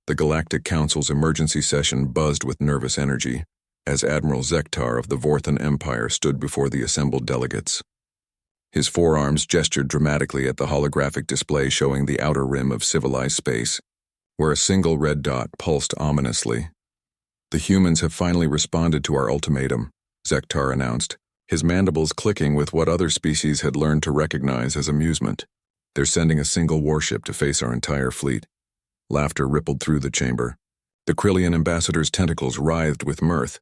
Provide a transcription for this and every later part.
The Galactic Council's emergency session buzzed with nervous energy as Admiral Zektar of the Vorthan Empire stood before the assembled delegates. His forearms gestured dramatically at the holographic display showing the outer rim of civilized space, where a single red dot pulsed ominously. "The humans have finally responded to our ultimatum," Zektar announced, his mandibles clicking with what other species had learned to recognize as amusement. "They're sending a single warship to face our entire fleet." Laughter rippled through the chamber. The Krillian ambassador's tentacles writhed with mirth,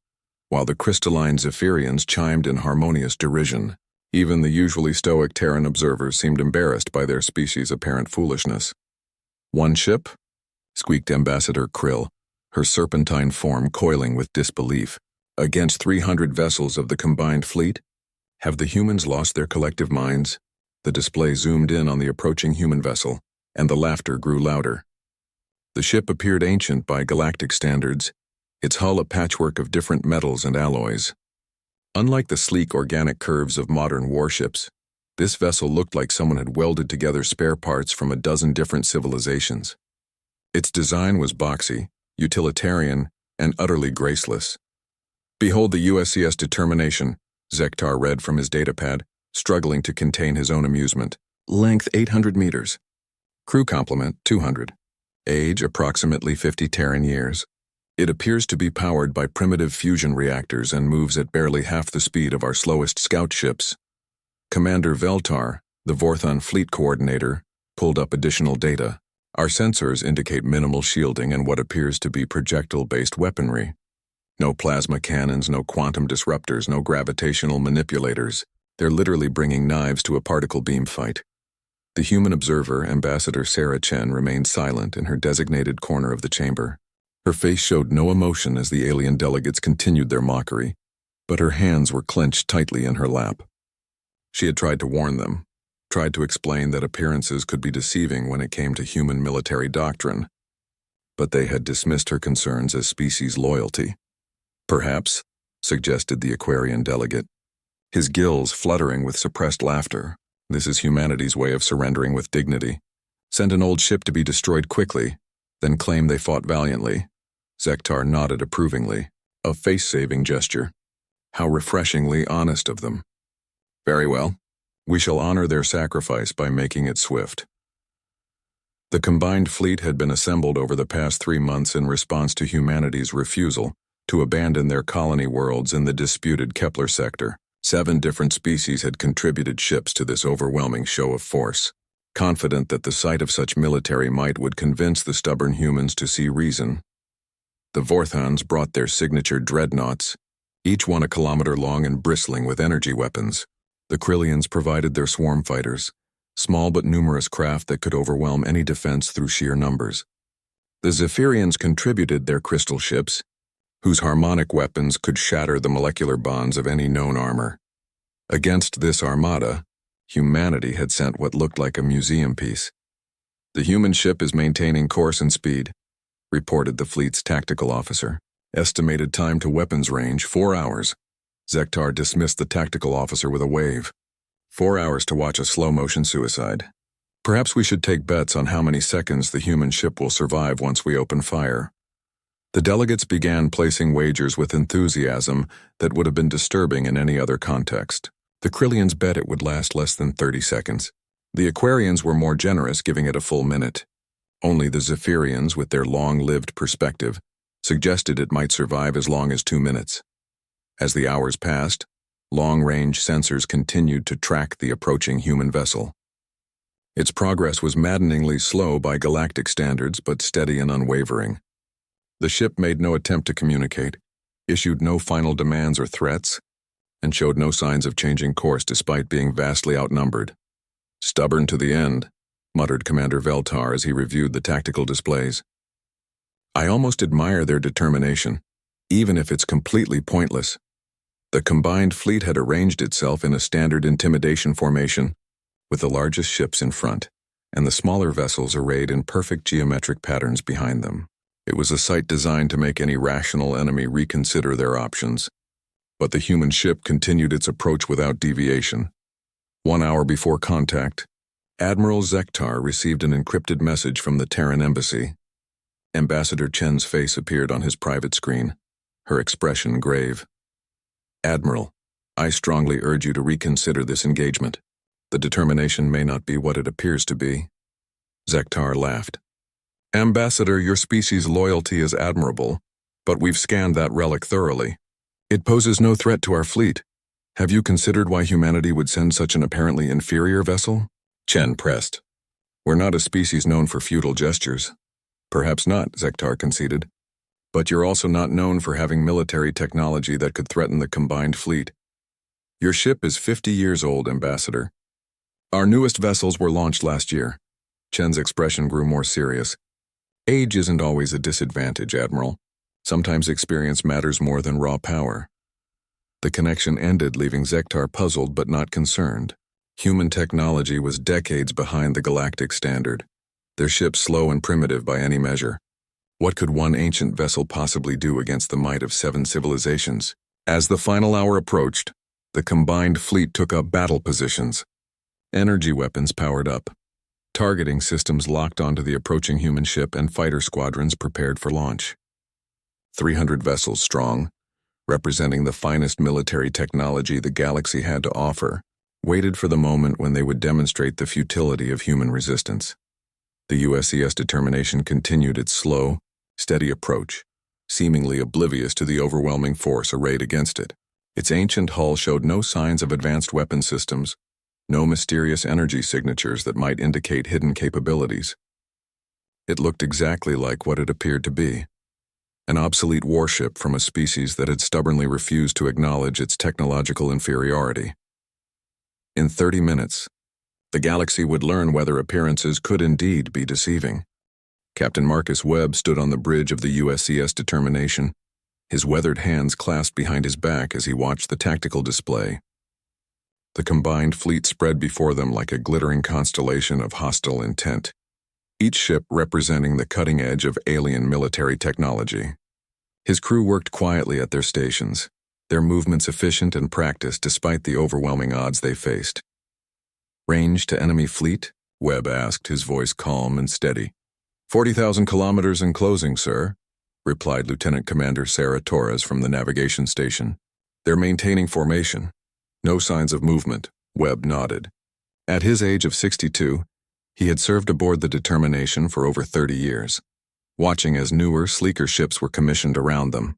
while the crystalline Zephyrians chimed in harmonious derision. Even the usually stoic Terran observers seemed embarrassed by their species' apparent foolishness. "One ship?" squeaked Ambassador Krill, her serpentine form coiling with disbelief. "Against 300 vessels of the combined fleet? Have the humans lost their collective minds?" The display zoomed in on the approaching human vessel, and the laughter grew louder. The ship appeared ancient by galactic standards, its hull a patchwork of different metals and alloys. Unlike the sleek organic curves of modern warships, this vessel looked like someone had welded together spare parts from a dozen different civilizations. Its design was boxy, utilitarian, and utterly graceless. "Behold the USCS Determination," Zektar read from his datapad, struggling to contain his own amusement. "Length 800 meters. Crew complement 200. Age approximately 50 Terran years. It appears to be powered by primitive fusion reactors and moves at barely half the speed of our slowest scout ships." Commander Veltar, the Vorthon fleet coordinator, pulled up additional data. "Our sensors indicate minimal shielding and what appears to be projectile-based weaponry. No plasma cannons, no quantum disruptors, no gravitational manipulators. They're literally bringing knives to a particle beam fight." The human observer, Ambassador Sarah Chen, remained silent in her designated corner of the chamber. Her face showed no emotion as the alien delegates continued their mockery, but her hands were clenched tightly in her lap. She had tried to warn them, tried to explain that appearances could be deceiving when it came to human military doctrine, but they had dismissed her concerns as species loyalty. "Perhaps," suggested the Aquarian delegate, his gills fluttering with suppressed laughter. "This is humanity's way of surrendering with dignity. Send an old ship to be destroyed quickly, then claim they fought valiantly." Zektar nodded approvingly, a face-saving gesture. How refreshingly honest of them. "Very well. We shall honor their sacrifice by making it swift." The combined fleet had been assembled over the past 3 months in response to humanity's refusal to abandon their colony worlds in the disputed Kepler sector. 7 different species had contributed ships to this overwhelming show of force, confident that the sight of such military might would convince the stubborn humans to see reason. The Vorthons brought their signature dreadnoughts, each 1 kilometer long and bristling with energy weapons. The Krillians provided their swarm fighters, small but numerous craft that could overwhelm any defense through sheer numbers. The Zephyrians contributed their crystal ships, whose harmonic weapons could shatter the molecular bonds of any known armor. Against this armada, humanity had sent what looked like a museum piece. "The human ship is maintaining course and speed," reported the fleet's tactical officer. "Estimated time to weapons range, 4 hours. Zektar dismissed the tactical officer with a wave. 4 hours to watch a slow-motion suicide. Perhaps we should take bets on how many seconds the human ship will survive once we open fire." The delegates began placing wagers with enthusiasm that would have been disturbing in any other context. The Krillians bet it would last less than 30 seconds. The Aquarians were more generous, giving it a full minute. Only the Zephyrians, with their long-lived perspective, suggested it might survive as long as 2 minutes. As the hours passed, long-range sensors continued to track the approaching human vessel. Its progress was maddeningly slow by galactic standards, but steady and unwavering. The ship made no attempt to communicate, issued no final demands or threats, and showed no signs of changing course despite being vastly outnumbered. "Stubborn to the end," muttered Commander Veltar as he reviewed the tactical displays. "I almost admire their determination, even if it's completely pointless." The combined fleet had arranged itself in a standard intimidation formation, with the largest ships in front, and the smaller vessels arrayed in perfect geometric patterns behind them. It was a sight designed to make any rational enemy reconsider their options. But the human ship continued its approach without deviation. 1 hour before contact, Admiral Zektar received an encrypted message from the Terran embassy. Ambassador Chen's face appeared on his private screen, her expression grave. Admiral, I strongly urge you to reconsider this engagement. The determination may not be what it appears to be. Zektar laughed. Ambassador, your species' loyalty is admirable, but we've scanned that relic thoroughly. It poses no threat to our fleet. Have you considered why humanity would send such an apparently inferior vessel? Chen pressed. We're not a species known for futile gestures. Perhaps not, Zektar conceded. But you're also not known for having military technology that could threaten the combined fleet. Your ship is 50 years old, Ambassador. Our newest vessels were launched last year. Chen's expression grew more serious. Age isn't always a disadvantage, Admiral. Sometimes experience matters more than raw power. The connection ended, leaving Zektar puzzled but not concerned. Human technology was decades behind the galactic standard, their ships slow and primitive by any measure. What could one ancient vessel possibly do against the might of 7 civilizations? As the final hour approached, the combined fleet took up battle positions. Energy weapons powered up. Targeting systems locked onto the approaching human ship, and fighter squadrons prepared for launch. 300 vessels strong, representing the finest military technology the galaxy had to offer, waited for the moment when they would demonstrate the futility of human resistance. The USCS Determination continued its slow, steady approach, seemingly oblivious to the overwhelming force arrayed against it. Its ancient hull showed no signs of advanced weapon systems, no mysterious energy signatures that might indicate hidden capabilities. It looked exactly like what it appeared to be, an obsolete warship from a species that had stubbornly refused to acknowledge its technological inferiority. In 30 minutes, the galaxy would learn whether appearances could indeed be deceiving. Captain Marcus Webb stood on the bridge of the USCS Determination, his weathered hands clasped behind his back as he watched the tactical display. The combined fleet spread before them like a glittering constellation of hostile intent, each ship representing the cutting edge of alien military technology. His crew worked quietly at their stations, their movements efficient and practiced despite the overwhelming odds they faced. Range to enemy fleet? Webb asked, his voice calm and steady. 40,000 kilometers in closing, sir, replied Lieutenant Commander Sarah Torres from the navigation station. They're maintaining formation. No signs of movement, Webb nodded. At his age of 62, he had served aboard the Determination for over 30 years, watching as newer, sleeker ships were commissioned around them.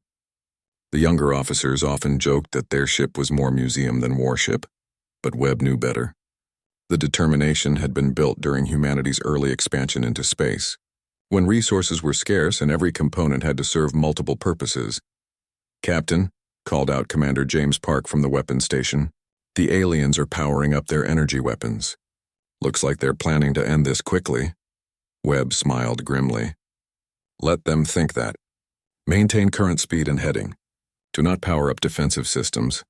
The younger officers often joked that their ship was more museum than warship, but Webb knew better. The Determination had been built during humanity's early expansion into space, when resources were scarce and every component had to serve multiple purposes. Captain, called out Commander James Park from the weapons station, the aliens are powering up their energy weapons. Looks like they're planning to end this quickly. Webb smiled grimly. Let them think that. Maintain current speed and heading. Do not power up defensive systems.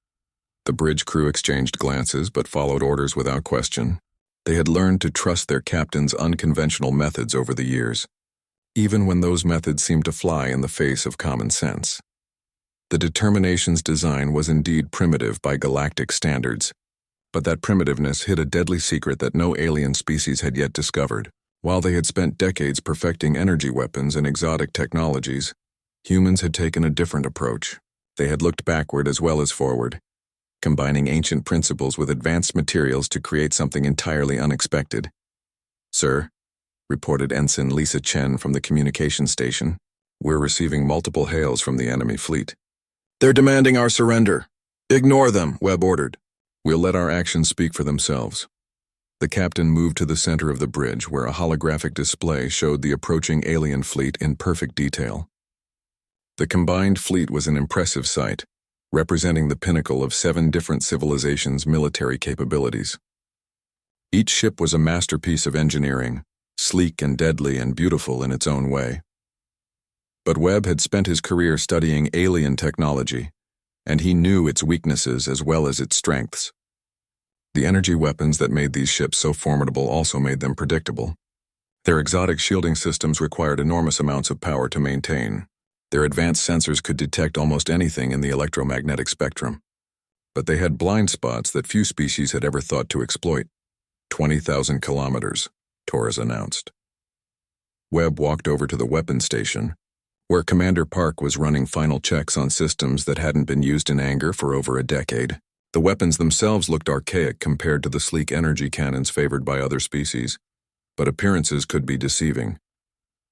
The bridge crew exchanged glances but followed orders without question. They had learned to trust their captain's unconventional methods over the years, even when those methods seemed to fly in the face of common sense. The Determination's design was indeed primitive by galactic standards, but that primitiveness hid a deadly secret that no alien species had yet discovered. While they had spent decades perfecting energy weapons and exotic technologies, humans had taken a different approach. They had looked backward as well as forward, combining ancient principles with advanced materials to create something entirely unexpected. Sir, reported Ensign Lisa Chen from the communication station, we're receiving multiple hails from the enemy fleet. They're demanding our surrender. Ignore them, Webb ordered. We'll let our actions speak for themselves. The captain moved to the center of the bridge where a holographic display showed the approaching alien fleet in perfect detail. The combined fleet was an impressive sight, representing the pinnacle of 7 different civilizations' military capabilities. Each ship was a masterpiece of engineering, sleek and deadly and beautiful in its own way. But Webb had spent his career studying alien technology, and he knew its weaknesses as well as its strengths. The energy weapons that made these ships so formidable also made them predictable. Their exotic shielding systems required enormous amounts of power to maintain. Their advanced sensors could detect almost anything in the electromagnetic spectrum. But they had blind spots that few species had ever thought to exploit. 20,000 kilometers, Torres announced. Webb walked over to the weapons station, where Commander Park was running final checks on systems that hadn't been used in anger for over a decade. The weapons themselves looked archaic compared to the sleek energy cannons favored by other species, but appearances could be deceiving.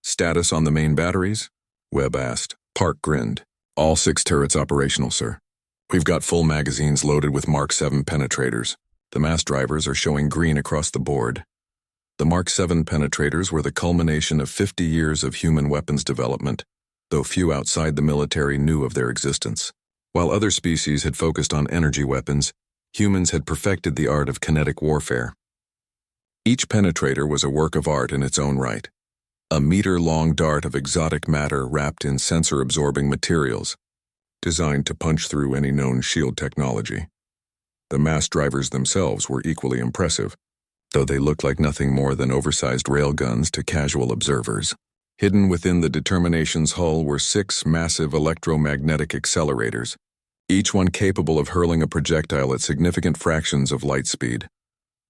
"Status on the main batteries?" Webb asked. Park grinned. "All 6 turrets operational, sir. We've got full magazines loaded with Mark 7 penetrators. The mass drivers are showing green across the board." The Mark 7 penetrators were the culmination of 50 years of human weapons development, though few outside the military knew of their existence. While other species had focused on energy weapons, humans had perfected the art of kinetic warfare. Each penetrator was a work of art in its own right, a meter-long dart of exotic matter wrapped in sensor-absorbing materials, designed to punch through any known shield technology. The mass drivers themselves were equally impressive, though they looked like nothing more than oversized railguns to casual observers. Hidden within the Determination's hull were 6 massive electromagnetic accelerators, each one capable of hurling a projectile at significant fractions of light speed.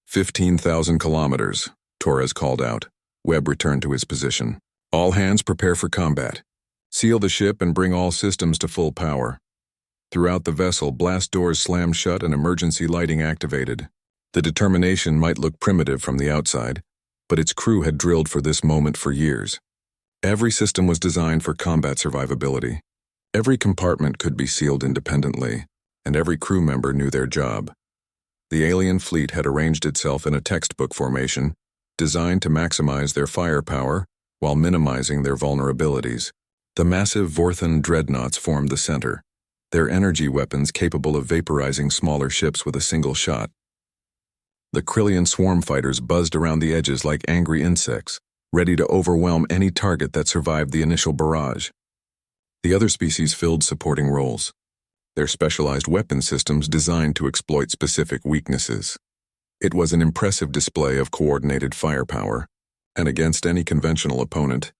15,000 kilometers, Torres called out. Webb returned to his position. "All hands prepare for combat. Seal the ship and bring all systems to full power." Throughout the vessel, blast doors slammed shut and emergency lighting activated. The Determination might look primitive from the outside, but its crew had drilled for this moment for years. Every system was designed for combat survivability. Every compartment could be sealed independently, and every crew member knew their job. The alien fleet had arranged itself in a textbook formation, designed to maximize their firepower while minimizing their vulnerabilities. The massive Vorthan dreadnoughts formed the center, their energy weapons capable of vaporizing smaller ships with a single shot. The Krillian swarm fighters buzzed around the edges like angry insects, ready to overwhelm any target that survived the initial barrage. The other species filled supporting roles, their specialized weapon systems designed to exploit specific weaknesses. It was an impressive display of coordinated firepower, and against any conventional opponent,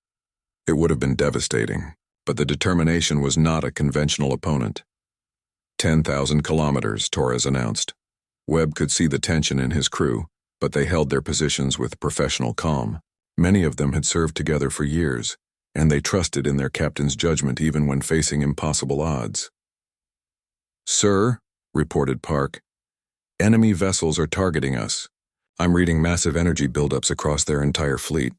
it would have been devastating. But the Determination was not a conventional opponent. 10,000 kilometers, Torres announced. Webb could see the tension in his crew, but they held their positions with professional calm. Many of them had served together for years, and they trusted in their captain's judgment even when facing impossible odds. "Sir," reported Park, "enemy vessels are targeting us. I'm reading massive energy buildups across their entire fleet."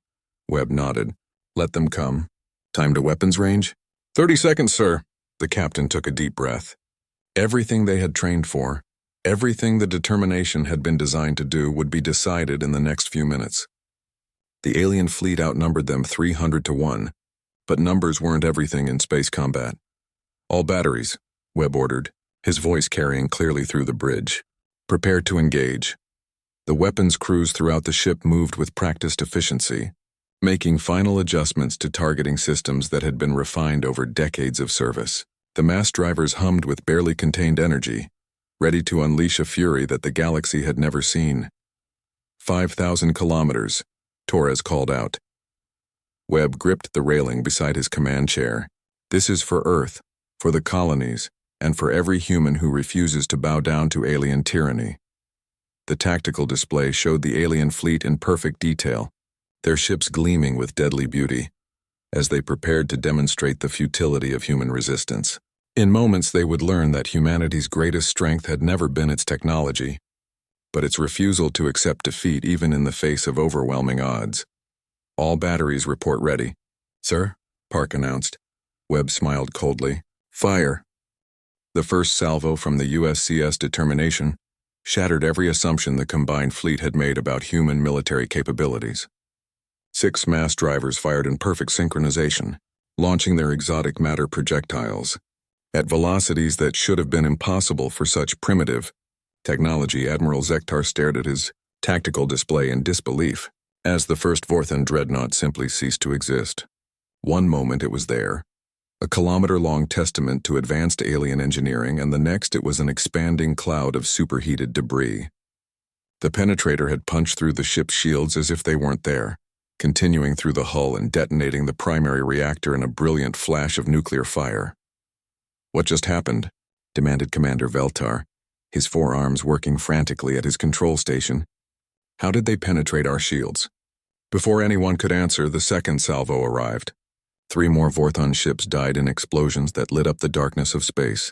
Webb nodded. "Let them come. Time to weapons range?" 30 seconds, sir." The captain took a deep breath. Everything they had trained for, everything the Determination had been designed to do would be decided in the next few minutes. The alien fleet outnumbered them 300 to 1, but numbers weren't everything in space combat. "All batteries," Webb ordered, his voice carrying clearly through the bridge. "Prepare to engage." The weapons crews throughout the ship moved with practiced efficiency, making final adjustments to targeting systems that had been refined over decades of service. The mass drivers hummed with barely contained energy, ready to unleash a fury that the galaxy had never seen. 5,000 kilometers, Torres called out. Webb gripped the railing beside his command chair. "This is for Earth, for the colonies, and for every human who refuses to bow down to alien tyranny." The tactical display showed the alien fleet in perfect detail, their ships gleaming with deadly beauty, as they prepared to demonstrate the futility of human resistance. In moments they would learn that humanity's greatest strength had never been its technology, but its refusal to accept defeat even in the face of overwhelming odds. "All batteries report ready." "Sir," Park announced. Webb smiled coldly. "Fire." The first salvo from the USCS Determination shattered every assumption the combined fleet had made about human military capabilities. 6 mass drivers fired in perfect synchronization, launching their exotic matter projectiles at velocities that should have been impossible for such primitive technology. Admiral Zektar stared at his tactical display in disbelief, as the first Vorthan dreadnought simply ceased to exist. One moment it was there, a kilometer-long testament to advanced alien engineering, and the next it was an expanding cloud of superheated debris. The penetrator had punched through the ship's shields as if they weren't there, continuing through the hull and detonating the primary reactor in a brilliant flash of nuclear fire. "What just happened?" demanded Commander Veltar, his forearms working frantically at his control station. "How did they penetrate our shields?" Before anyone could answer, the second salvo arrived. 3 more Vorthon ships died in explosions that lit up the darkness of space.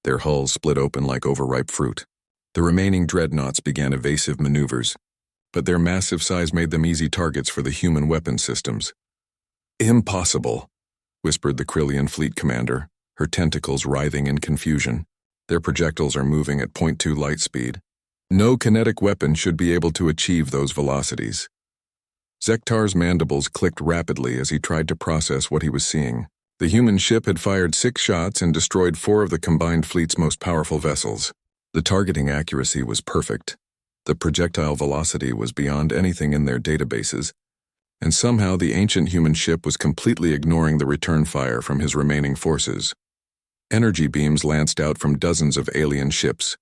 Their hulls split open like overripe fruit. The remaining dreadnoughts began evasive maneuvers, but their massive size made them easy targets for the human weapon systems. "Impossible," whispered the Krillian fleet commander, her tentacles writhing in confusion. "Their projectiles are moving at .2 light speed. No kinetic weapon should be able to achieve those velocities." Zektar's mandibles clicked rapidly as he tried to process what he was seeing. The human ship had fired 6 shots and destroyed 4 of the combined fleet's most powerful vessels. The targeting accuracy was perfect. The projectile velocity was beyond anything in their databases, and somehow the ancient human ship was completely ignoring the return fire from his remaining forces. Energy beams lanced out from dozens of alien ships,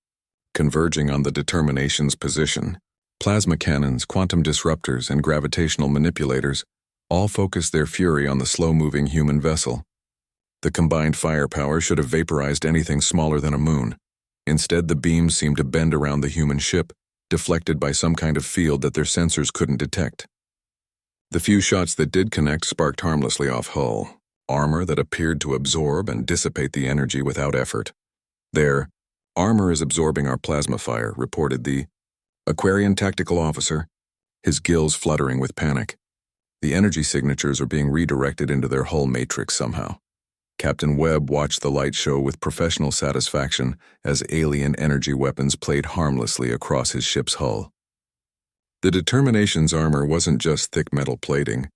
converging on the Determination's position. Plasma cannons, quantum disruptors, and gravitational manipulators all focused their fury on the slow-moving human vessel. The combined firepower should have vaporized anything smaller than a moon. Instead, the beams seemed to bend around the human ship, deflected by some kind of field that their sensors couldn't detect. The few shots that did connect sparked harmlessly off hull, armor that appeared to absorb and dissipate the energy without effort. "Their armor is absorbing our plasma fire," reported the Aquarian tactical officer, his gills fluttering with panic. "The energy signatures are being redirected into their hull matrix somehow." Captain Webb watched the light show with professional satisfaction as alien energy weapons played harmlessly across his ship's hull. The Determination's armor wasn't just thick metal plating.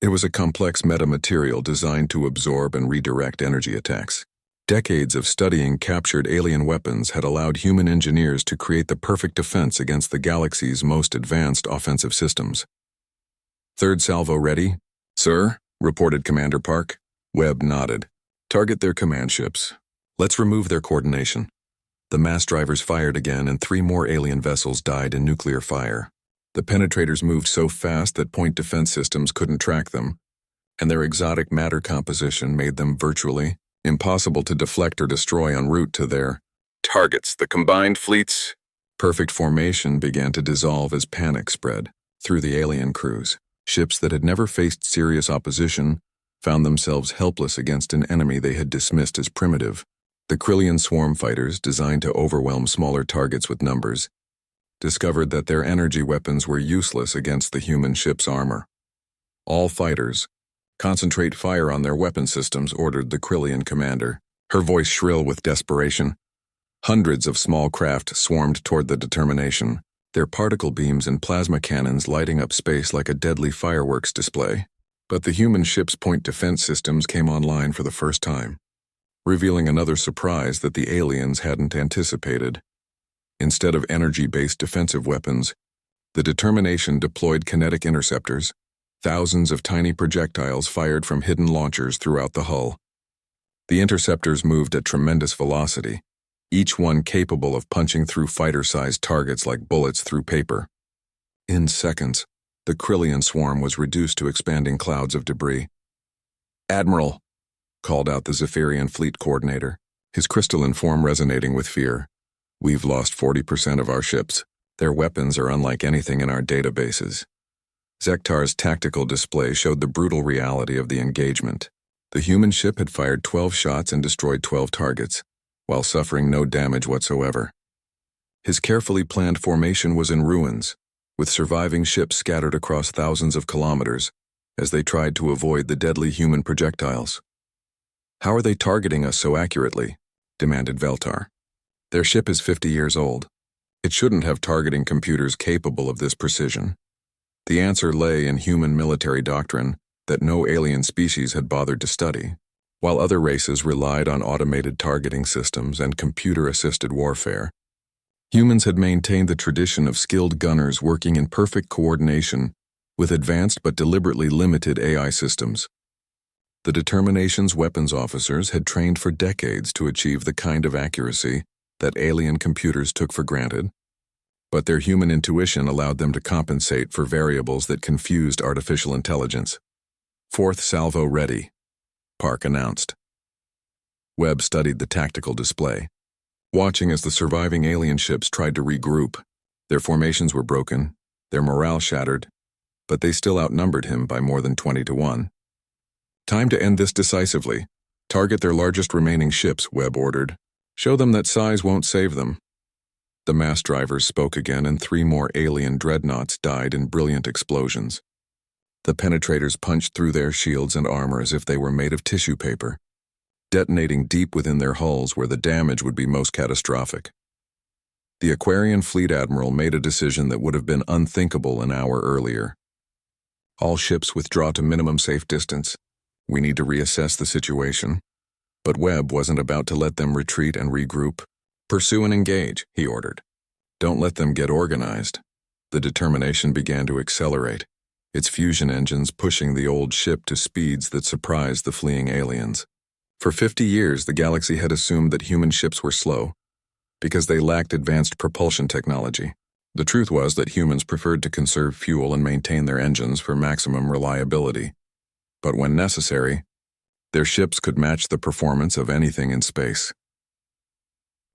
It was a complex metamaterial designed to absorb and redirect energy attacks. Decades of studying captured alien weapons had allowed human engineers to create the perfect defense against the galaxy's most advanced offensive systems. "Third salvo ready?" "Sir," reported Commander Park. Webb nodded. "Target their command ships. Let's remove their coordination." The mass drivers fired again, and 3 more alien vessels died in nuclear fire. The penetrators moved so fast that point defense systems couldn't track them, and their exotic matter composition made them virtually impossible to deflect or destroy en route to their targets. The combined fleet's perfect formation began to dissolve as panic spread through the alien crews. Ships that had never faced serious opposition found themselves helpless against an enemy they had dismissed as primitive. The Krillian swarm fighters, designed to overwhelm smaller targets with numbers, discovered that their energy weapons were useless against the human ship's armor. "All fighters, concentrate fire on their weapon systems," ordered the Krillian commander, her voice shrill with desperation. Hundreds of small craft swarmed toward the Determination, their particle beams and plasma cannons lighting up space like a deadly fireworks display. But the human ship's point defense systems came online for the first time, revealing another surprise that the aliens hadn't anticipated. Instead of energy-based defensive weapons, the Determination deployed kinetic interceptors, thousands of tiny projectiles fired from hidden launchers throughout the hull. The interceptors moved at tremendous velocity, each one capable of punching through fighter-sized targets like bullets through paper. In seconds, the Krillian swarm was reduced to expanding clouds of debris. "Admiral," called out the Zephyrian fleet coordinator, his crystalline form resonating with fear. "We've lost 40% of our ships. Their weapons are unlike anything in our databases." Zektar's tactical display showed the brutal reality of the engagement. The human ship had fired 12 shots and destroyed 12 targets, while suffering no damage whatsoever. His carefully planned formation was in ruins, with surviving ships scattered across thousands of kilometers as they tried to avoid the deadly human projectiles. "How are they targeting us so accurately?" demanded Veltar. "Their ship is 50 years old. It shouldn't have targeting computers capable of this precision." The answer lay in human military doctrine that no alien species had bothered to study. While other races relied on automated targeting systems and computer-assisted warfare, humans had maintained the tradition of skilled gunners working in perfect coordination with advanced but deliberately limited AI systems. The Determination's weapons officers had trained for decades to achieve the kind of accuracy that alien computers took for granted, but their human intuition allowed them to compensate for variables that confused artificial intelligence. "Fourth salvo ready," Park announced. Webb studied the tactical display, watching as the surviving alien ships tried to regroup. Their formations were broken, their morale shattered, but they still outnumbered him by more than 20 to 1. Time to end this decisively. Target their largest remaining ships, Webb ordered. Show them that size won't save them. The mass drivers spoke again, and 3 more alien dreadnoughts died in brilliant explosions. The penetrators punched through their shields and armor as if they were made of tissue paper, detonating deep within their hulls where the damage would be most catastrophic. The Aquarian Fleet Admiral made a decision that would have been unthinkable an hour earlier. All ships withdraw to minimum safe distance. We need to reassess the situation. But Webb wasn't about to let them retreat and regroup. Pursue and engage, he ordered. Don't let them get organized. The determination began to accelerate, its fusion engines pushing the old ship to speeds that surprised the fleeing aliens. For 50 years, the galaxy had assumed that human ships were slow because they lacked advanced propulsion technology. The truth was that humans preferred to conserve fuel and maintain their engines for maximum reliability. But when necessary, their ships could match the performance of anything in space.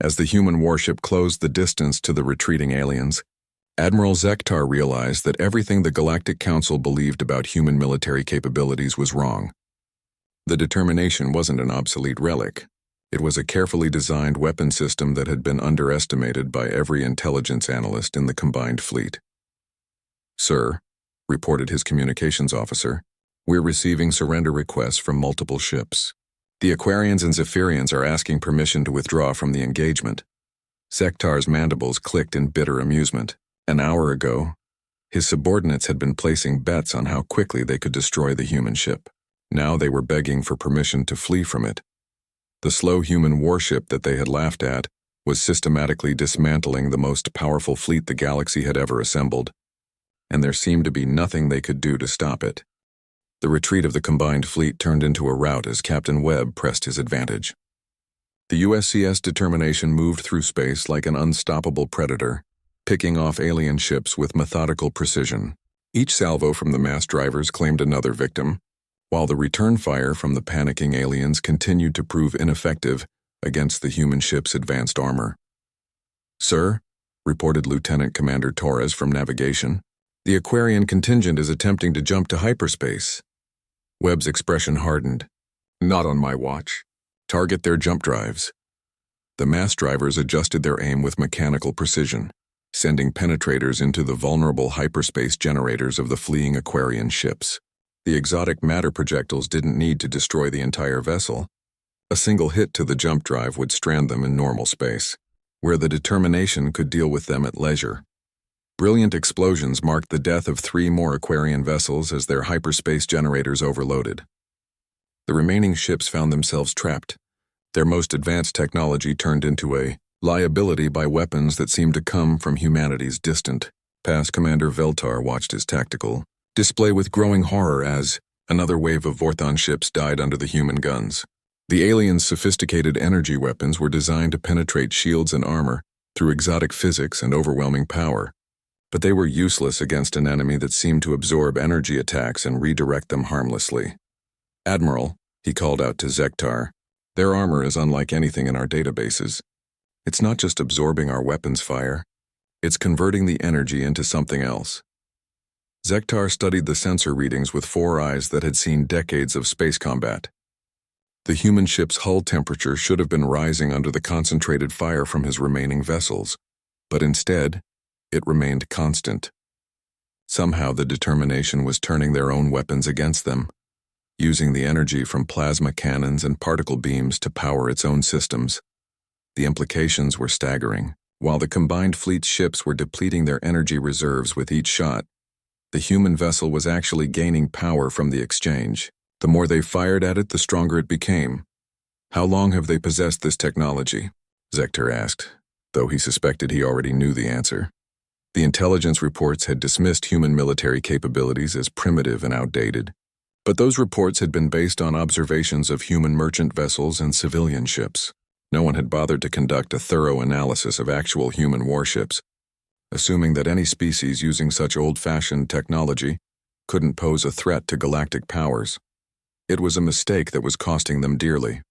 As the human warship closed the distance to the retreating aliens, Admiral Zektar realized that everything the Galactic Council believed about human military capabilities was wrong. The determination wasn't an obsolete relic. It was a carefully designed weapon system that had been underestimated by every intelligence analyst in the combined fleet. "Sir," reported his communications officer, "we're receiving surrender requests from multiple ships. The Aquarians and Zephyrians are asking permission to withdraw from the engagement." Zektar's mandibles clicked in bitter amusement. An hour ago, his subordinates had been placing bets on how quickly they could destroy the human ship. Now they were begging for permission to flee from it. The slow human warship that they had laughed at was systematically dismantling the most powerful fleet the galaxy had ever assembled, and there seemed to be nothing they could do to stop it. The retreat of the combined fleet turned into a rout as Captain Webb pressed his advantage. The USCS Determination moved through space like an unstoppable predator, picking off alien ships with methodical precision. Each salvo from the mass drivers claimed another victim, while the return fire from the panicking aliens continued to prove ineffective against the human ship's advanced armor. "Sir," reported Lieutenant Commander Torres from navigation, "the Aquarian contingent is attempting to jump to hyperspace." Webb's expression hardened. "Not on my watch. Target their jump drives." The mass drivers adjusted their aim with mechanical precision, sending penetrators into the vulnerable hyperspace generators of the fleeing Aquarian ships. The exotic matter projectiles didn't need to destroy the entire vessel. A single hit to the jump drive would strand them in normal space, where the determination could deal with them at leisure. Brilliant explosions marked the death of 3 more Aquarian vessels as their hyperspace generators overloaded. The remaining ships found themselves trapped, their most advanced technology turned into a liability by weapons that seemed to come from humanity's distant past. Commander Veltar watched his tactical display with growing horror as another wave of Vorthon ships died under the human guns. The aliens' sophisticated energy weapons were designed to penetrate shields and armor through exotic physics and overwhelming power, but they were useless against an enemy that seemed to absorb energy attacks and redirect them harmlessly. "Admiral," he called out to Zektar, "their armor is unlike anything in our databases. It's not just absorbing our weapons fire, it's converting the energy into something else." Zektar studied the sensor readings with 4 eyes that had seen decades of space combat. The human ship's hull temperature should have been rising under the concentrated fire from his remaining vessels, but instead, it remained constant. Somehow the determination was turning their own weapons against them, using the energy from plasma cannons and particle beams to power its own systems. The implications were staggering. While the combined fleet's ships were depleting their energy reserves with each shot, the human vessel was actually gaining power from the exchange. The more they fired at it, the stronger it became. "How long have they possessed this technology?" Zektar asked, though he suspected he already knew the answer. The intelligence reports had dismissed human military capabilities as primitive and outdated, but those reports had been based on observations of human merchant vessels and civilian ships. No one had bothered to conduct a thorough analysis of actual human warships, assuming that any species using such old-fashioned technology couldn't pose a threat to galactic powers. It was a mistake that was costing them dearly.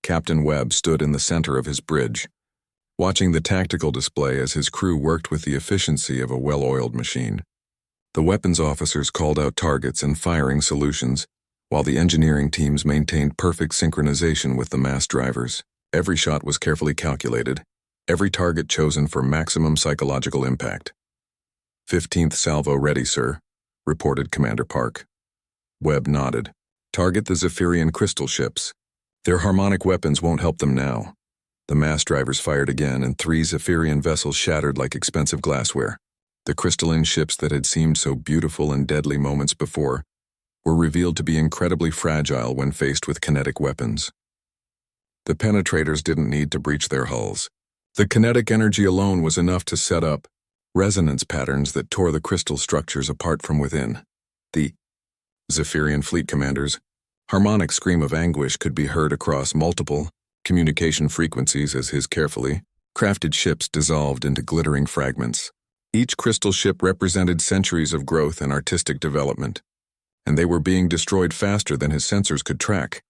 Captain Webb stood in the center of his bridge, watching the tactical display as his crew worked with the efficiency of a well-oiled machine. The weapons officers called out targets and firing solutions, while the engineering teams maintained perfect synchronization with the mass drivers. Every shot was carefully calculated, every target chosen for maximum psychological impact. 15th salvo ready, sir, reported Commander Park. Webb nodded. Target the Zephyrian crystal ships. Their harmonic weapons won't help them now. The mass drivers fired again, and 3 Zephyrian vessels shattered like expensive glassware. The crystalline ships that had seemed so beautiful and deadly moments before were revealed to be incredibly fragile when faced with kinetic weapons. The penetrators didn't need to breach their hulls. The kinetic energy alone was enough to set up resonance patterns that tore the crystal structures apart from within. The Zephyrian fleet commander's harmonic scream of anguish could be heard across multiple communication frequencies as his carefully crafted ships dissolved into glittering fragments. Each crystal ship represented centuries of growth and artistic development, and they were being destroyed faster than his sensors could track.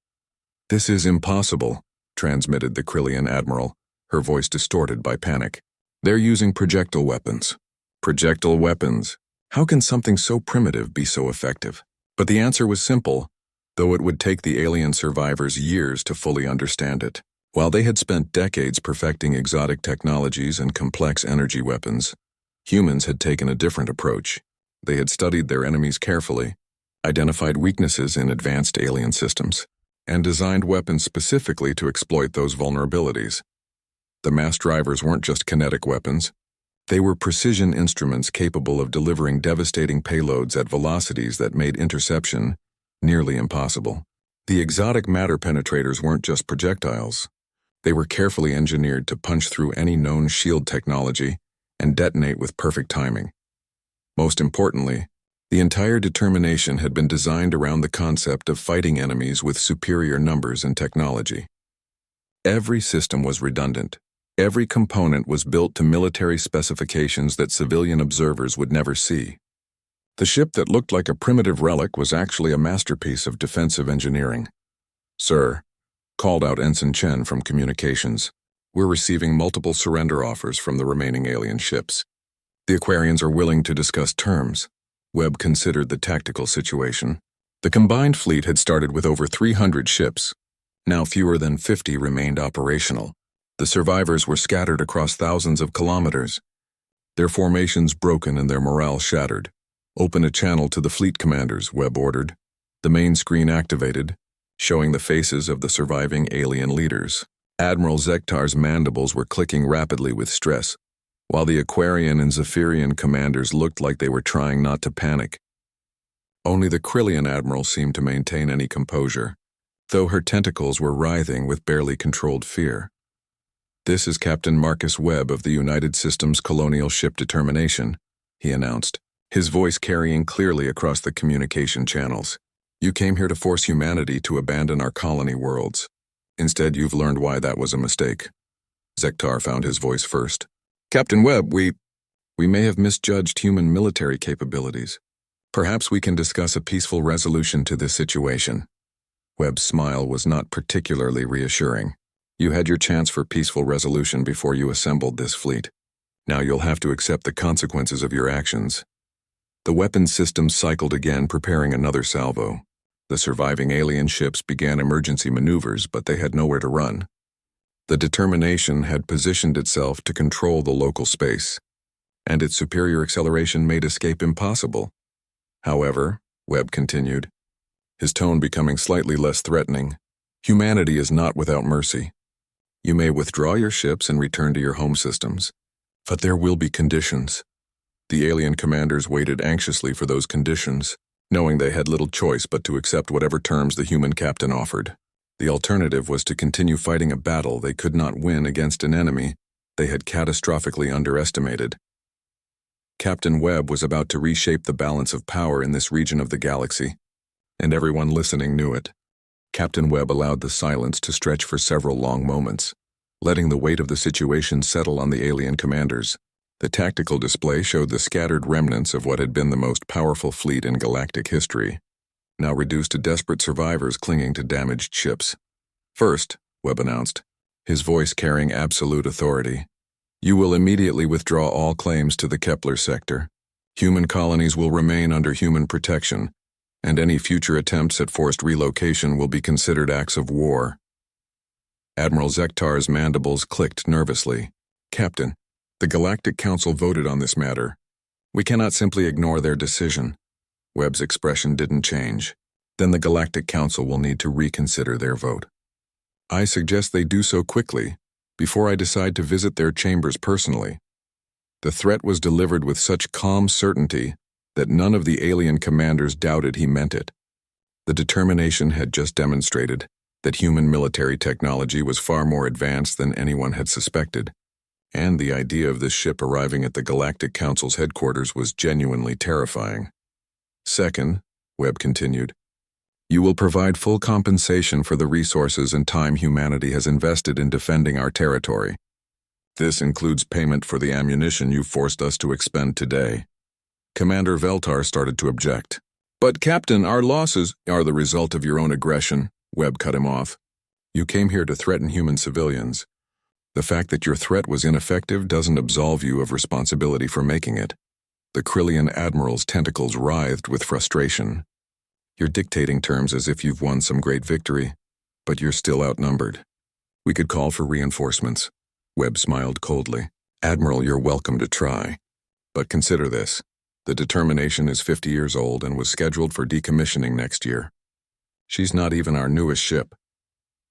"This is impossible," transmitted the Krillian admiral, her voice distorted by panic. "They're using projectile weapons." Projectile weapons. How can something so primitive be so effective? But the answer was simple, though it would take the alien survivors years to fully understand it. While they had spent decades perfecting exotic technologies and complex energy weapons, humans had taken a different approach. They had studied their enemies carefully, identified weaknesses in advanced alien systems, and designed weapons specifically to exploit those vulnerabilities. The mass drivers weren't just kinetic weapons. They were precision instruments capable of delivering devastating payloads at velocities that made interception nearly impossible. The exotic matter penetrators weren't just projectiles. They were carefully engineered to punch through any known shield technology and detonate with perfect timing. Most importantly, the entire determination had been designed around the concept of fighting enemies with superior numbers and technology. Every system was redundant. Every component was built to military specifications that civilian observers would never see. The ship that looked like a primitive relic was actually a masterpiece of defensive engineering. "Sir," called out Ensign Chen from communications, "we're receiving multiple surrender offers from the remaining alien ships. The Aquarians are willing to discuss terms." Webb considered the tactical situation. The combined fleet had started with over 300 ships. Now fewer than 50 remained operational. The survivors were scattered across thousands of kilometers, their formations broken and their morale shattered. "Open a channel to the fleet commanders," Webb ordered. The main screen activated, showing the faces of the surviving alien leaders. Admiral Zektar's mandibles were clicking rapidly with stress, while the Aquarian and Zephyrian commanders looked like they were trying not to panic. Only the Krillian admiral seemed to maintain any composure, though her tentacles were writhing with barely controlled fear. "This is Captain Marcus Webb of the United Systems Colonial Ship Determination," he announced, his voice carrying clearly across the communication channels. "You came here to force humanity to abandon our colony worlds. Instead, you've learned why that was a mistake." Zektar found his voice first. "Captain Webb, we may have misjudged human military capabilities. Perhaps we can discuss a peaceful resolution to this situation." Webb's smile was not particularly reassuring. "You had your chance for peaceful resolution before you assembled this fleet. Now you'll have to accept the consequences of your actions." The weapons systems cycled again, preparing another salvo. The surviving alien ships began emergency maneuvers, but they had nowhere to run. The Determination had positioned itself to control the local space, and its superior acceleration made escape impossible. "However," Webb continued, his tone becoming slightly less threatening, "humanity is not without mercy. You may withdraw your ships and return to your home systems, but there will be conditions." The alien commanders waited anxiously for those conditions, knowing they had little choice but to accept whatever terms the human captain offered. The alternative was to continue fighting a battle they could not win against an enemy they had catastrophically underestimated. Captain Webb was about to reshape the balance of power in this region of the galaxy, and everyone listening knew it. Captain Webb allowed the silence to stretch for several long moments, letting the weight of the situation settle on the alien commanders. The tactical display showed the scattered remnants of what had been the most powerful fleet in galactic history, now reduced to desperate survivors clinging to damaged ships. "First," Webb announced, his voice carrying absolute authority, "you will immediately withdraw all claims to the Kepler sector. Human colonies will remain under human protection, and any future attempts at forced relocation will be considered acts of war. Admiral Zektar's mandibles clicked nervously. Captain, the Galactic Council voted on this matter. We cannot simply ignore their decision. Webb's expression didn't change. Then the Galactic Council will need to reconsider their vote. I suggest they do so quickly, before I decide to visit their chambers personally. The threat was delivered with such calm certainty that none of the alien commanders doubted he meant it. The determination had just demonstrated that human military technology was far more advanced than anyone had suspected, and the idea of this ship arriving at the Galactic Council's headquarters was genuinely terrifying. Second, Webb continued, you will provide full compensation for the resources and time humanity has invested in defending our territory. This includes payment for the ammunition you forced us to expend today. Commander Veltar started to object. But Captain, our losses are the result of your own aggression. Webb cut him off. You came here to threaten human civilians. The fact that your threat was ineffective doesn't absolve you of responsibility for making it. The Krillian Admiral's tentacles writhed with frustration. You're dictating terms as if you've won some great victory, but you're still outnumbered. We could call for reinforcements. Webb smiled coldly. Admiral, you're welcome to try. But consider this. The Determination is 50 years old and was scheduled for decommissioning next year. She's not even our newest ship.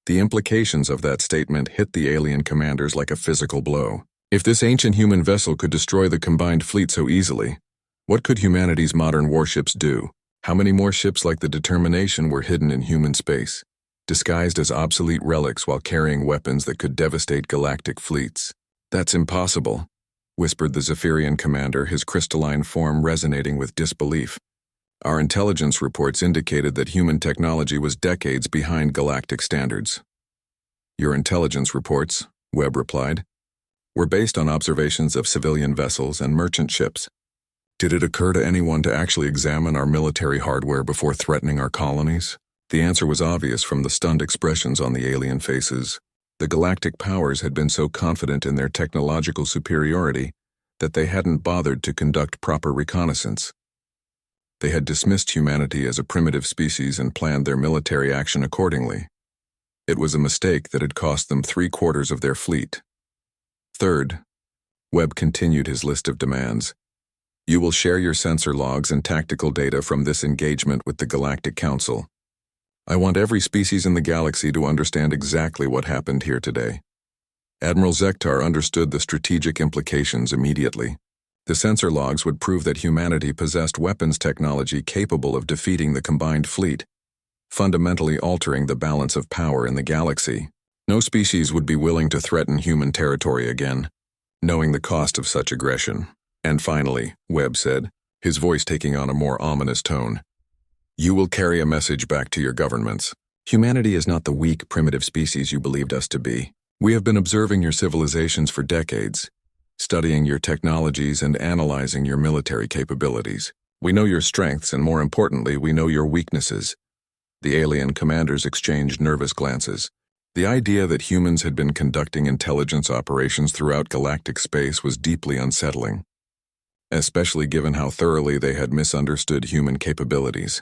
The implications of that statement hit the alien commanders like a physical blow. If this ancient human vessel could destroy the combined fleet so easily, what could humanity's modern warships do? How many more ships like the Determination were hidden in human space, disguised as obsolete relics while carrying weapons that could devastate galactic fleets? That's impossible, whispered the Zephyrian commander, his crystalline form resonating with disbelief. Our intelligence reports indicated that human technology was decades behind galactic standards. Your intelligence reports, Webb replied, were based on observations of civilian vessels and merchant ships. Did it occur to anyone to actually examine our military hardware before threatening our colonies? The answer was obvious from the stunned expressions on the alien faces. The galactic powers had been so confident in their technological superiority that they hadn't bothered to conduct proper reconnaissance. They had dismissed humanity as a primitive species and planned their military action accordingly. It was a mistake that had cost them 3/4 of their fleet. Third, Webb continued his list of demands. You will share your sensor logs and tactical data from this engagement with the Galactic Council. I want every species in the galaxy to understand exactly what happened here today. Admiral Zektar understood the strategic implications immediately. The sensor logs would prove that humanity possessed weapons technology capable of defeating the combined fleet, fundamentally altering the balance of power in the galaxy. No species would be willing to threaten human territory again, knowing the cost of such aggression. And finally, Webb said, his voice taking on a more ominous tone, you will carry a message back to your governments. Humanity is not the weak, primitive species you believed us to be. We have been observing your civilizations for decades, studying your technologies and analyzing your military capabilities. We know your strengths, and more importantly, we know your weaknesses. The alien commanders exchanged nervous glances. The idea that humans had been conducting intelligence operations throughout galactic space was deeply unsettling, especially given how thoroughly they had misunderstood human capabilities.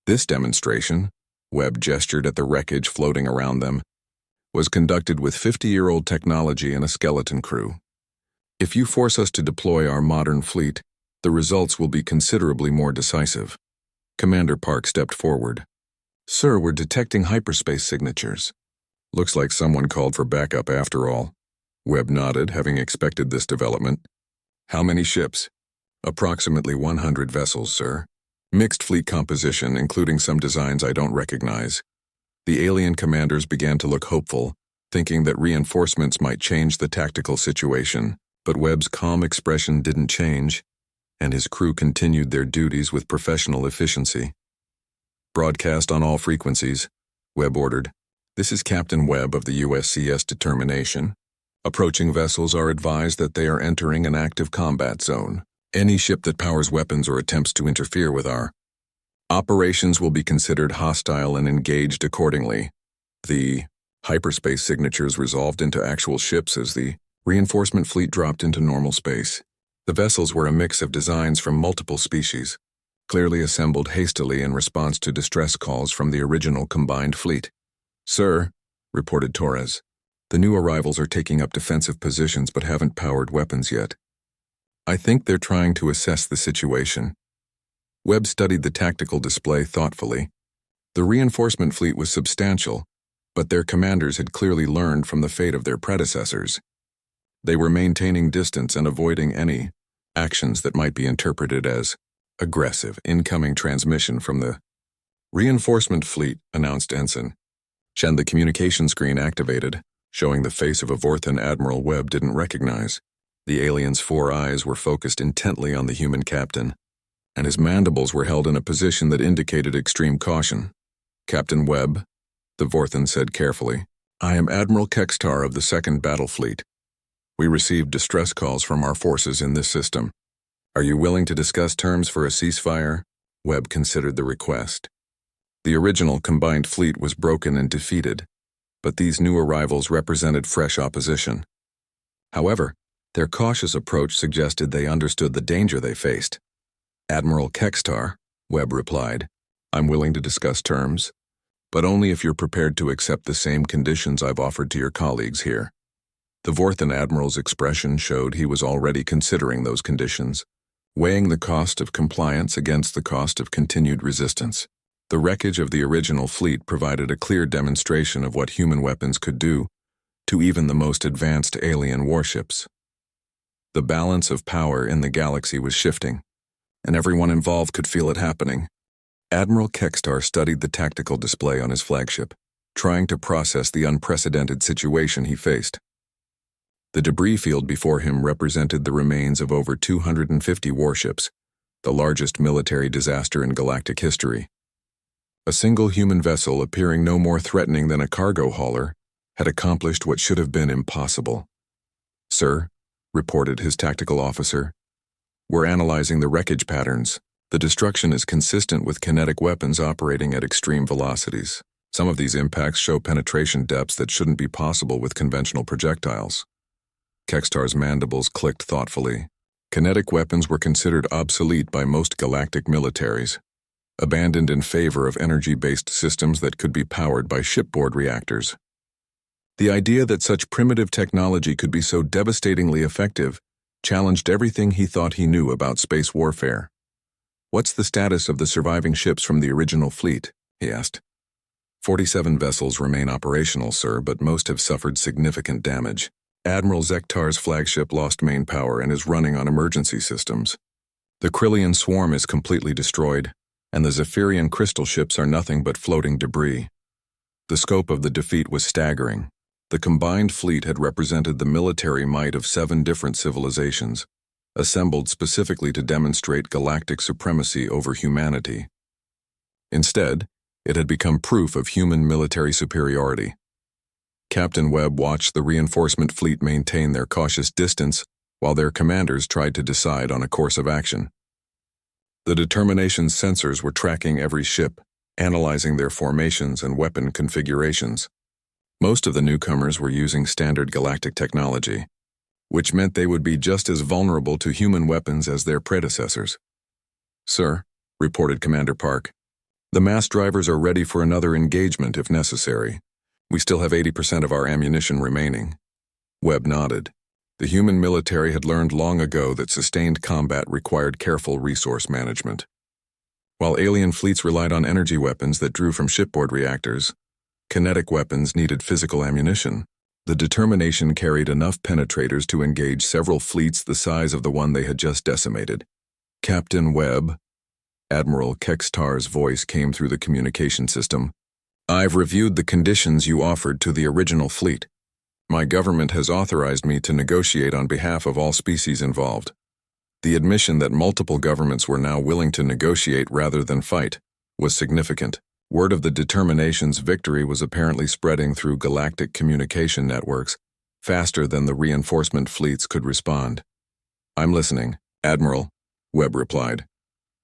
This demonstration, Webb gestured at the wreckage floating around them, was conducted with 50-year-old technology and a skeleton crew. If you force us to deploy our modern fleet, the results will be considerably more decisive. Commander Park stepped forward. Sir, we're detecting hyperspace signatures. Looks like someone called for backup after all. Webb nodded, having expected this development. How many ships? Approximately 100 vessels, sir. Mixed fleet composition, including some designs I don't recognize. The alien commanders began to look hopeful, thinking that reinforcements might change the tactical situation. But Webb's calm expression didn't change, and his crew continued their duties with professional efficiency. Broadcast on all frequencies, Webb ordered. This is Captain Webb of the USCS Determination. Approaching vessels are advised that they are entering an active combat zone. Any ship that powers weapons or attempts to interfere with our operations will be considered hostile and engaged accordingly. The hyperspace signatures resolved into actual ships as the reinforcement fleet dropped into normal space. The vessels were a mix of designs from multiple species, clearly assembled hastily in response to distress calls from the original combined fleet. "Sir," reported Torres, "the new arrivals are taking up defensive positions but haven't powered weapons yet. I think they're trying to assess the situation." Webb studied the tactical display thoughtfully. The reinforcement fleet was substantial, but their commanders had clearly learned from the fate of their predecessors. They were maintaining distance and avoiding any actions that might be interpreted as aggressive. "Incoming transmission from the reinforcement fleet," announced Ensign. And the communication screen activated, showing the face of a Vorthan Admiral Webb didn't recognize. The alien's 4 eyes were focused intently on the human captain, and his mandibles were held in a position that indicated extreme caution. "Captain Webb," the Vorthan said carefully, "I am Admiral Kextar of the 2nd Battle Fleet. We received distress calls from our forces in this system. Are you willing to discuss terms for a ceasefire?" Webb considered the request. The original combined fleet was broken and defeated, but these new arrivals represented fresh opposition. However, their cautious approach suggested they understood the danger they faced. "Admiral Kextar," Webb replied, "I'm willing to discuss terms, but only if you're prepared to accept the same conditions I've offered to your colleagues here." The Vorthan Admiral's expression showed he was already considering those conditions, weighing the cost of compliance against the cost of continued resistance. The wreckage of the original fleet provided a clear demonstration of what human weapons could do to even the most advanced alien warships. The balance of power in the galaxy was shifting, and everyone involved could feel it happening. Admiral Kextar studied the tactical display on his flagship, trying to process the unprecedented situation he faced. The debris field before him represented the remains of over 250 warships, the largest military disaster in galactic history. A single human vessel, appearing no more threatening than a cargo hauler, had accomplished what should have been impossible. "Sir," reported his tactical officer, "we're analyzing the wreckage patterns. The destruction is consistent with kinetic weapons operating at extreme velocities. Some of these impacts show penetration depths that shouldn't be possible with conventional projectiles." Kextar's mandibles clicked thoughtfully. Kinetic weapons were considered obsolete by most galactic militaries, abandoned in favor of energy-based systems that could be powered by shipboard reactors. The idea that such primitive technology could be so devastatingly effective challenged everything he thought he knew about space warfare. "What's the status of the surviving ships from the original fleet?" he asked. 47 vessels remain operational, sir, but most have suffered significant damage. Admiral Zektar's flagship lost main power and is running on emergency systems. The Krillian swarm is completely destroyed, and the Zephyrian crystal ships are nothing but floating debris. The scope of the defeat was staggering. The combined fleet had represented the military might of 7 different civilizations, assembled specifically to demonstrate galactic supremacy over humanity. Instead, it had become proof of human military superiority. Captain Webb watched the reinforcement fleet maintain their cautious distance while their commanders tried to decide on a course of action. The determination's sensors were tracking every ship, analyzing their formations and weapon configurations. Most of the newcomers were using standard galactic technology, which meant they would be just as vulnerable to human weapons as their predecessors. "Sir," reported Commander Park, "the mass drivers are ready for another engagement if necessary. We still have 80% of our ammunition remaining." Webb nodded. The human military had learned long ago that sustained combat required careful resource management. While alien fleets relied on energy weapons that drew from shipboard reactors, kinetic weapons needed physical ammunition. The determination carried enough penetrators to engage several fleets the size of the one they had just decimated. "Captain Webb," Admiral Kextar's voice came through the communication system, "I've reviewed the conditions you offered to the original fleet. My government has authorized me to negotiate on behalf of all species involved." The admission that multiple governments were now willing to negotiate rather than fight was significant. Word of the determination's victory was apparently spreading through galactic communication networks faster than the reinforcement fleets could respond. "I'm listening, Admiral," Webb replied.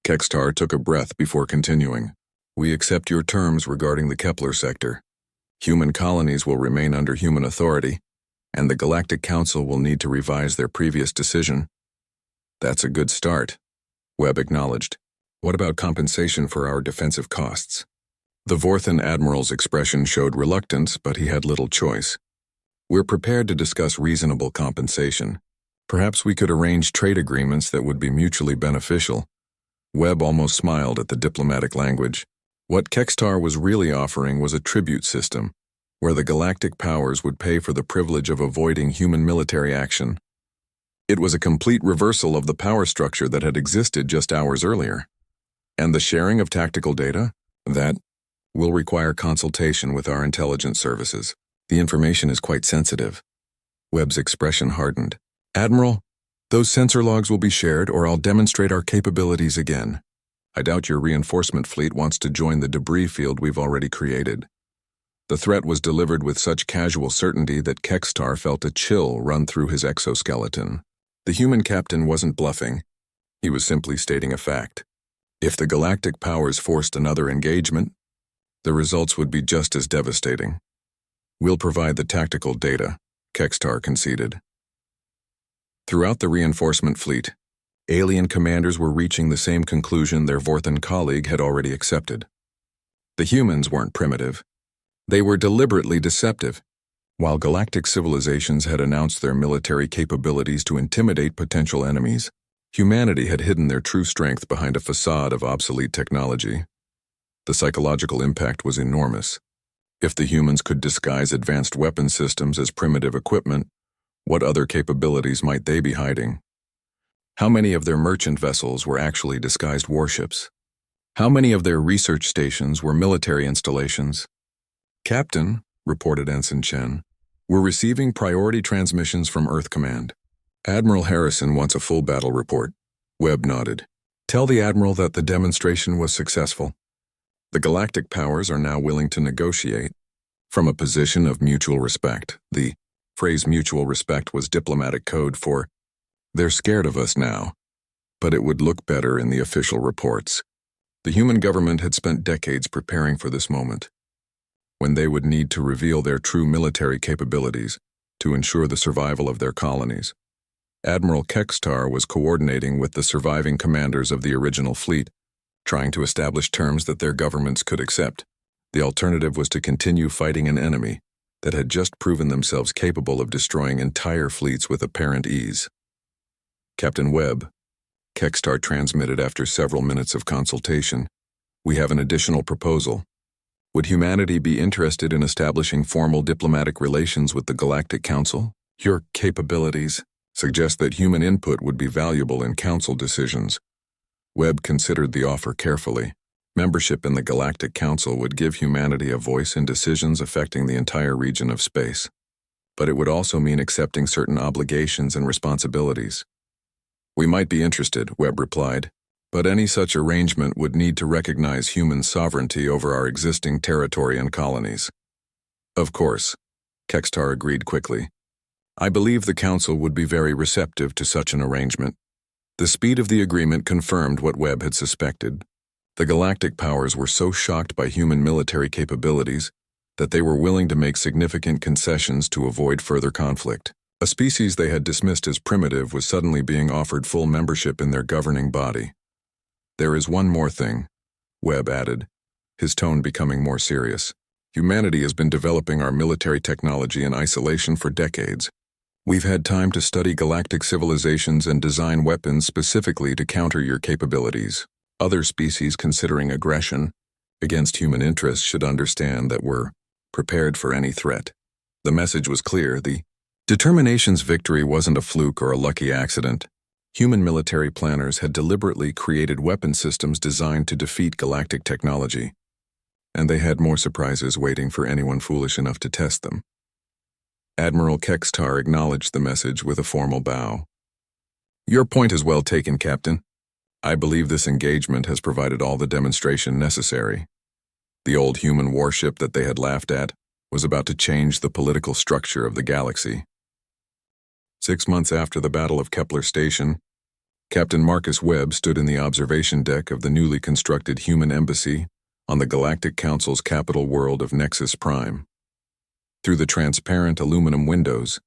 Kextar took a breath before continuing. "We accept your terms regarding the Kepler sector. Human colonies will remain under human authority, and the Galactic Council will need to revise their previous decision. That's a good start, Webb acknowledged. What about compensation for our defensive costs? The Vorthan admiral's expression showed reluctance, but he had little choice. We're prepared to discuss reasonable compensation. Perhaps we could arrange trade agreements that would be mutually beneficial. Webb almost smiled at the diplomatic language. What Kextar was really offering was a tribute system, where the galactic powers would pay for the privilege of avoiding human military action. It was a complete reversal of the power structure that had existed just hours earlier. And the sharing of tactical data? That will require consultation with our intelligence services. The information is quite sensitive. Webb's expression hardened. Admiral, those sensor logs will be shared, or I'll demonstrate our capabilities again. I doubt your reinforcement fleet wants to join the debris field we've already created. The threat was delivered with such casual certainty that Kextar felt a chill run through his exoskeleton. The human captain wasn't bluffing. He was simply stating a fact. If the galactic powers forced another engagement, the results would be just as devastating. We'll provide the tactical data, Kextar conceded. Throughout the reinforcement fleet, alien commanders were reaching the same conclusion their Vorthan colleague had already accepted. The humans weren't primitive. They were deliberately deceptive. While galactic civilizations had announced their military capabilities to intimidate potential enemies, humanity had hidden their true strength behind a facade of obsolete technology. The psychological impact was enormous. If the humans could disguise advanced weapon systems as primitive equipment, what other capabilities might they be hiding? How many of their merchant vessels were actually disguised warships? How many of their research stations were military installations? Captain, reported Ensign Chen, we're receiving priority transmissions from Earth Command. Admiral Harrison wants a full battle report. Webb nodded. Tell the Admiral that the demonstration was successful. The galactic powers are now willing to negotiate from a position of mutual respect. The phrase mutual respect was diplomatic code for, they're scared of us now, but it would look better in the official reports. The human government had spent decades preparing for this moment, when they would need to reveal their true military capabilities to ensure the survival of their colonies. Admiral Kextar was coordinating with the surviving commanders of the original fleet, trying to establish terms that their governments could accept. The alternative was to continue fighting an enemy that had just proven themselves capable of destroying entire fleets with apparent ease. Captain Webb, Kextar transmitted after several minutes of consultation, we have an additional proposal. Would humanity be interested in establishing formal diplomatic relations with the Galactic Council? Your capabilities suggest that human input would be valuable in council decisions. Webb considered the offer carefully. Membership in the Galactic Council would give humanity a voice in decisions affecting the entire region of space. But it would also mean accepting certain obligations and responsibilities. We might be interested, Webb replied, but any such arrangement would need to recognize human sovereignty over our existing territory and colonies. Of course, Kextar agreed quickly. I believe the Council would be very receptive to such an arrangement. The speed of the agreement confirmed what Webb had suspected. The galactic powers were so shocked by human military capabilities that they were willing to make significant concessions to avoid further conflict. A species they had dismissed as primitive was suddenly being offered full membership in their governing body. There is one more thing, Webb added, his tone becoming more serious. Humanity has been developing our military technology in isolation for decades. We've had time to study galactic civilizations and design weapons specifically to counter your capabilities. Other species considering aggression against human interests should understand that we're prepared for any threat. The message was clear. The determination's victory wasn't a fluke or a lucky accident. Human military planners had deliberately created weapon systems designed to defeat galactic technology, and they had more surprises waiting for anyone foolish enough to test them. Admiral Kextar acknowledged the message with a formal bow. Your point is well taken, Captain. I believe this engagement has provided all the demonstration necessary. The old human warship that they had laughed at was about to change the political structure of the galaxy. 6 months after the Battle of Kepler Station, Captain Marcus Webb stood in the observation deck of the newly constructed human embassy on the Galactic Council's capital world of Nexus Prime. Through the transparent aluminum windows,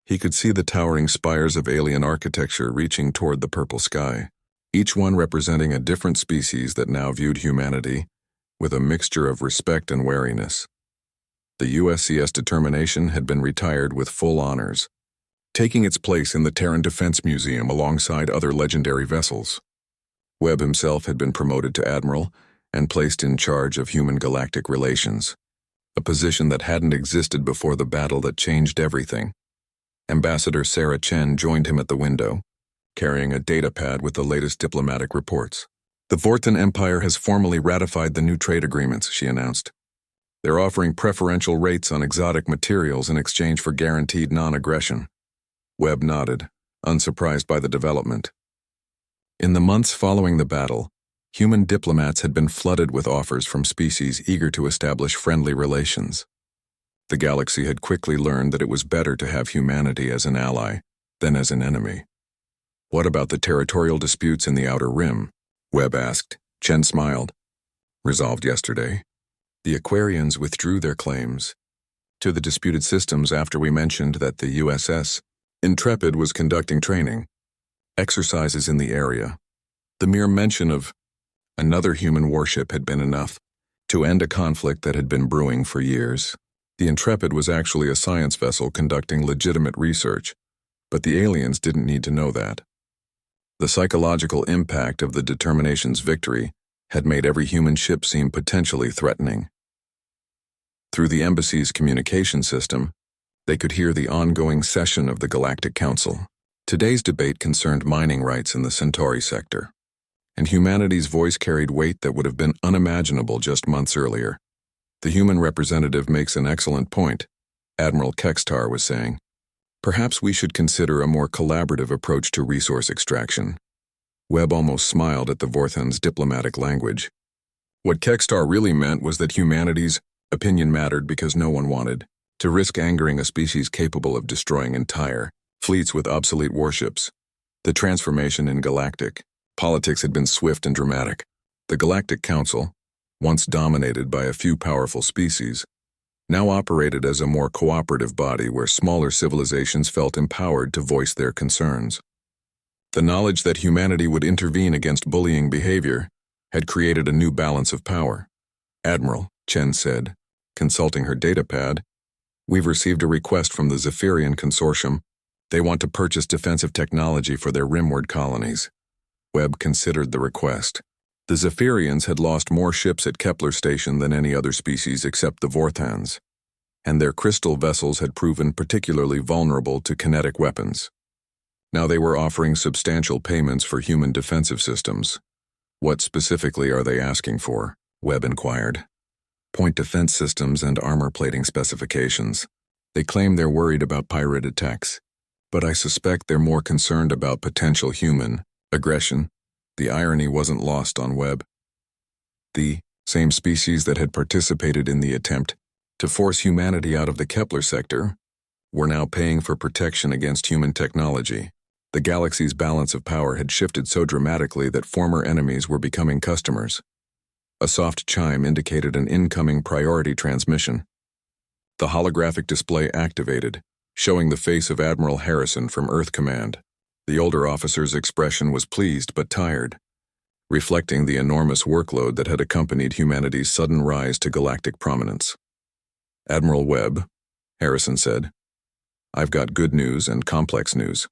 He could see the towering spires of alien architecture reaching toward the purple sky, each one representing a different species that now viewed humanity with a mixture of respect and wariness. The USCS Determination had been retired with full honors, taking its place in the Terran Defense Museum alongside other legendary vessels. Webb himself had been promoted to admiral and placed in charge of human galactic relations, a position that hadn't existed before the battle that changed everything. Ambassador Sarah Chen joined him at the window, carrying a data pad with the latest diplomatic reports. The Vorten Empire has formally ratified the new trade agreements, she announced. They're offering preferential rates on exotic materials in exchange for guaranteed non-aggression. Webb nodded, unsurprised by the development. In the months following the battle, human diplomats had been flooded with offers from species eager to establish friendly relations. The galaxy had quickly learned that it was better to have humanity as an ally than as an enemy. What about the territorial disputes in the Outer Rim? Webb asked. Chen smiled. Resolved yesterday. The Aquarians withdrew their claims to the disputed systems after we mentioned that the USS Intrepid was conducting training exercises in the area. The mere mention of another human warship had been enough to end a conflict that had been brewing for years. The Intrepid was actually a science vessel conducting legitimate research, but the aliens didn't need to know that. The psychological impact of the Determination's victory had made every human ship seem potentially threatening. Through the embassy's communication system, they could hear the ongoing session of the Galactic Council. Today's debate concerned mining rights in the Centauri sector, and humanity's voice carried weight that would have been unimaginable just months earlier. The human representative makes an excellent point, Admiral Kextar was saying. Perhaps we should consider a more collaborative approach to resource extraction. Webb almost smiled at the Vorthen's diplomatic language. What Kextar really meant was that humanity's opinion mattered because no one wanted to risk angering a species capable of destroying entire fleets with obsolete warships. The transformation in galactic politics had been swift and dramatic. The Galactic Council, once dominated by a few powerful species, now operated as a more cooperative body where smaller civilizations felt empowered to voice their concerns. The knowledge that humanity would intervene against bullying behavior had created a new balance of power. Admiral, Chen said, consulting her datapad, we've received a request from the Zephyrian Consortium. They want to purchase defensive technology for their rimward colonies. Webb considered the request. The Zephyrians had lost more ships at Kepler Station than any other species except the Vorthans, and their crystal vessels had proven particularly vulnerable to kinetic weapons. Now they were offering substantial payments for human defensive systems. What specifically are they asking for? Webb inquired. Point defense systems and armor plating specifications. They claim they're worried about pirate attacks, but I suspect they're more concerned about potential human aggression. The irony wasn't lost on Webb. The same species that had participated in the attempt to force humanity out of the Kepler sector were now paying for protection against human technology. The galaxy's balance of power had shifted so dramatically that former enemies were becoming customers. A soft chime indicated an incoming priority transmission. The holographic display activated, showing the face of Admiral Harrison from Earth Command. The older officer's expression was pleased but tired, reflecting the enormous workload that had accompanied humanity's sudden rise to galactic prominence. Admiral Webb, Harrison said, I've got good news and complex news.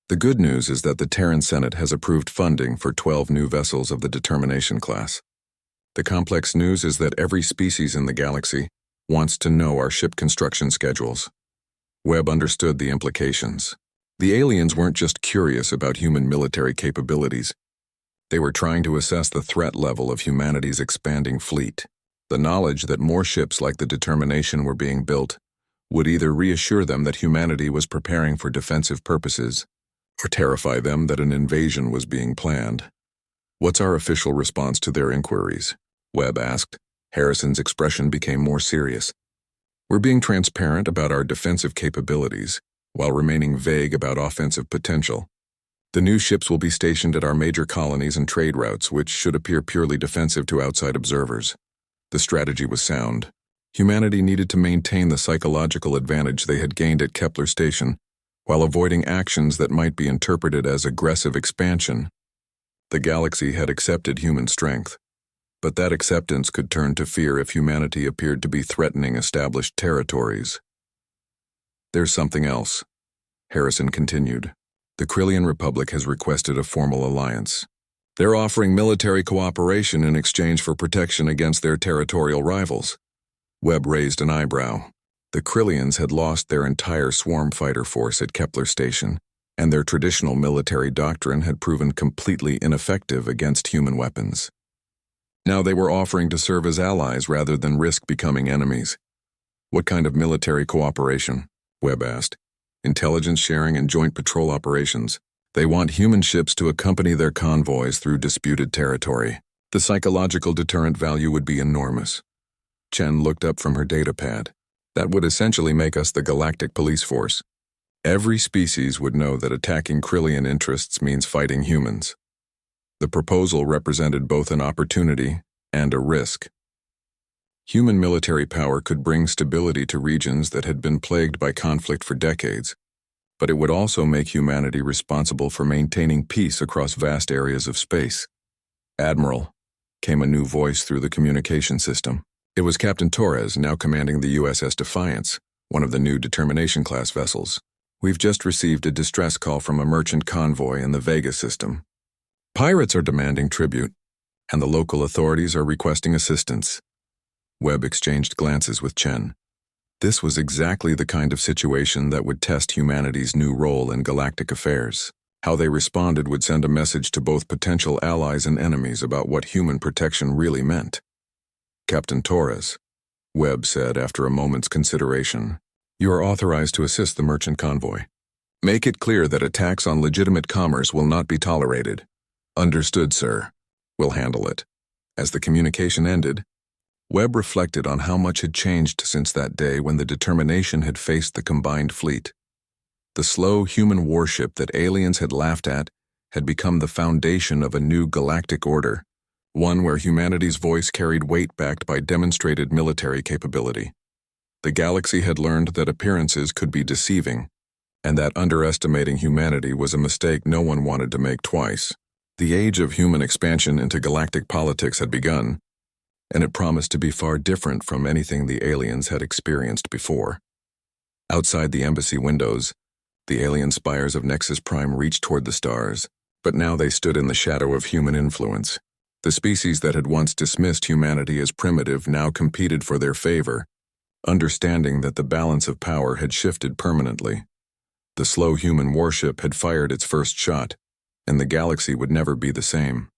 The good news is that the Terran Senate has approved funding for 12 new vessels of the Determination class. The complex news is that every species in the galaxy wants to know our ship construction schedules. Webb understood the implications. The aliens weren't just curious about human military capabilities. They were trying to assess the threat level of humanity's expanding fleet. The knowledge that more ships like the Determination were being built would either reassure them that humanity was preparing for defensive purposes or terrify them that an invasion was being planned. What's our official response to their inquiries? Webb asked. Harrison's expression became more serious. We're being transparent about our defensive capabilities, while remaining vague about offensive potential. The new ships will be stationed at our major colonies and trade routes, which should appear purely defensive to outside observers. The strategy was sound. Humanity needed to maintain the psychological advantage they had gained at Kepler Station while avoiding actions that might be interpreted as aggressive expansion. The galaxy had accepted human strength, but that acceptance could turn to fear if humanity appeared to be threatening established territories. There's something else, Harrison continued. The Krillian Republic has requested a formal alliance. They're offering military cooperation in exchange for protection against their territorial rivals. Webb raised an eyebrow. The Krillians had lost their entire swarm fighter force at Kepler Station, and their traditional military doctrine had proven completely ineffective against human weapons. Now they were offering to serve as allies rather than risk becoming enemies. What kind of military cooperation? Webb asked. Intelligence sharing and joint patrol operations. They want human ships to accompany their convoys through disputed territory. The psychological deterrent value would be enormous. Chen looked up from her data pad. That would essentially make us the galactic police force. Every species would know that attacking Krillian interests means fighting humans. The proposal represented both an opportunity and a risk. Human military power could bring stability to regions that had been plagued by conflict for decades, but it would also make humanity responsible for maintaining peace across vast areas of space. Admiral, came a new voice through the communication system. It was Captain Torres, now commanding the USS Defiance, one of the new Determination-class vessels. We've just received a distress call from a merchant convoy in the Vega system. Pirates are demanding tribute, and the local authorities are requesting assistance. Webb exchanged glances with Chen. This was exactly the kind of situation that would test humanity's new role in galactic affairs. How they responded would send a message to both potential allies and enemies about what human protection really meant. Captain Torres, Webb said after a moment's consideration, you are authorized to assist the merchant convoy. Make it clear that attacks on legitimate commerce will not be tolerated. Understood, sir. We'll handle it. As the communication ended, Webb reflected on how much had changed since that day when the Determination had faced the combined fleet. The slow human warship that aliens had laughed at had become the foundation of a new galactic order, one where humanity's voice carried weight backed by demonstrated military capability. The galaxy had learned that appearances could be deceiving, and that underestimating humanity was a mistake no one wanted to make twice. The age of human expansion into galactic politics had begun, and it promised to be far different from anything the aliens had experienced before. Outside the embassy windows, the alien spires of Nexus Prime reached toward the stars, but now they stood in the shadow of human influence. The species that had once dismissed humanity as primitive now competed for their favor, understanding that the balance of power had shifted permanently. The slow human warship had fired its first shot, and the galaxy would never be the same.